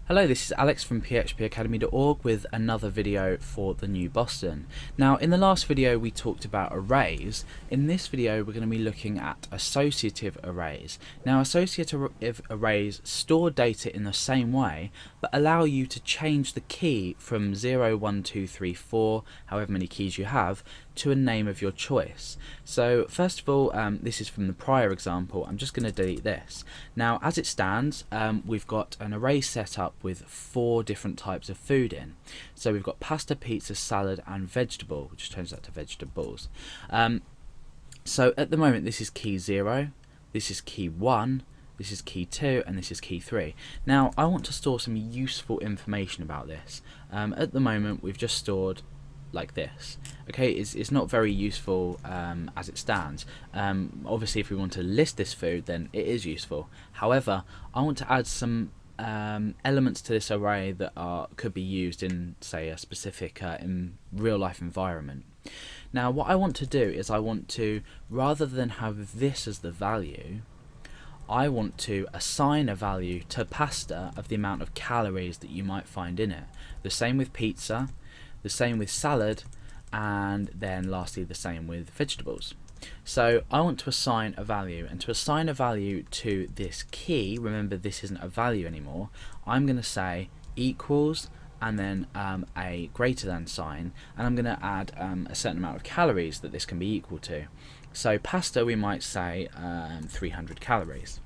Hello, this is Alex from phpacademy.org with another video for the new Boston. Now, in the last video we talked about arrays. In this video we're going to be looking at associative arrays. Now, associative arrays store data in the same way but allow you to change the key from 0, 1, 2, 3, 4, however many keys you have, to a name of your choice. So first of all, this is from the prior example. I'm just going to delete this. Now, as it stands, we've got an array set up with 4 different types of food in. So we've got pasta, pizza, salad and vegetable, which turns out to vegetables. So at the moment this is key 0, this is key 1, this is key 2 and this is key 3. Now I want to store some useful information about this. At the moment we've just stored like this. Okay, it's not very useful as it stands. Obviously if we want to list this food then it is useful. However, I want to add some elements to this array that could be used in, say, a specific in real life environment. Now what I want to do is I want to, rather than have this as the value, I want to assign a value to pasta of the amount of calories that you might find in it. The same with pizza, the same with salad, and then lastly the same with vegetables. So I want to assign a value, and to assign a value to this key, remember this isn't a value anymore, I'm going to say equals and then a greater than sign, and I'm going to add a certain amount of calories that this can be equal to. So pasta we might say 300 calories.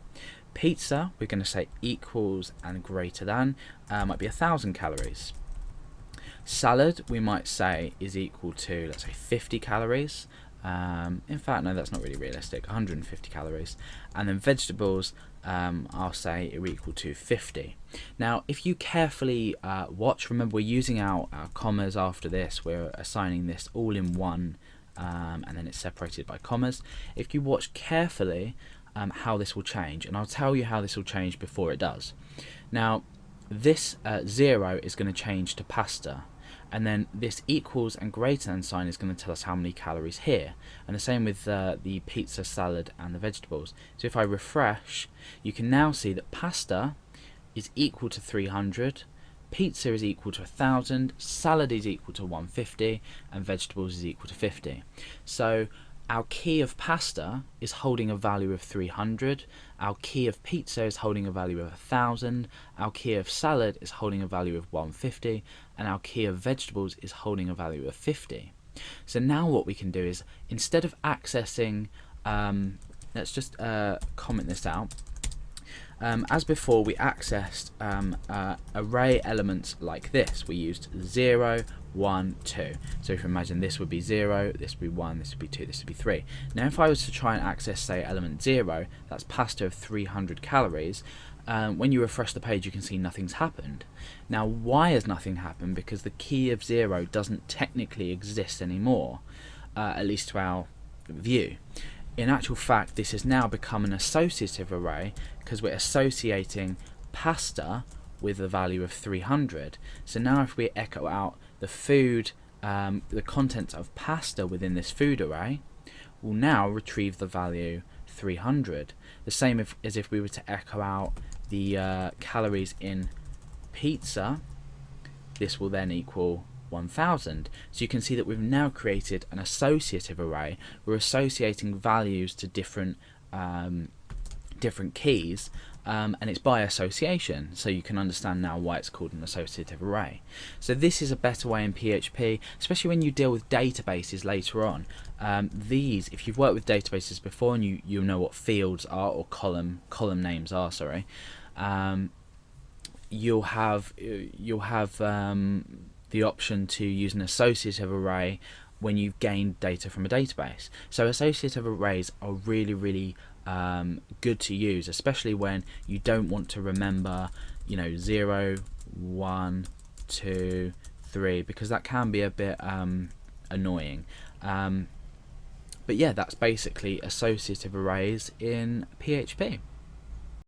Pizza we're going to say equals and greater than might be 1,000 calories. Salad we might say is equal to, let's say, 50 calories. In fact, no, that's not really realistic, 150 calories. And then vegetables, I'll say are equal to 50. Now if you carefully watch, remember we're using our commas after this, we're assigning this all in one, and then it's separated by commas. If you watch carefully how this will change, and I'll tell you how this will change before it does. Now this 0 is going to change to pasta, and then this equals and greater than sign is going to tell us how many calories here, and the same with the pizza, salad and the vegetables. So if I refresh, you can now see that pasta is equal to 300, pizza is equal to 1,000, salad is equal to 150 and vegetables is equal to 50. So our key of pasta is holding a value of 300, our key of pizza is holding a value of 1,000, our key of salad is holding a value of 150, and our key of vegetables is holding a value of 50. So now what we can do is, instead of accessing, let's just comment this out. As before, we accessed array elements like this. We used 0, 1, 2. So if you imagine, this would be 0, this would be 1, this would be 2, this would be 3. Now if I was to try and access, say, element 0, that's pasta of 300 calories, when you refresh the page you can see nothing's happened. Now why has nothing happened? Because the key of 0 doesn't technically exist anymore, at least to our view. In actual fact, this has now become an associative array because we're associating pasta with the value of 300. So now if we echo out the food, the contents of pasta within this food array, we'll now retrieve the value 300. The same as if we were to echo out the calories in pizza, this will then equal 1,000. So you can see that we've now created an associative array. We're associating values to different keys, and it's by association, so you can understand now why it's called an associative array. So this is a better way in PHP, especially when you deal with databases later on. These, if you've worked with databases before and you know what fields are, or column names are, sorry, you'll have the option to use an associative array when you've gained data from a database. So associative arrays are really good to use, especially when you don't want to remember, 0, 1, 2, 3, because that can be a bit annoying. But yeah, that's basically associative arrays in PHP.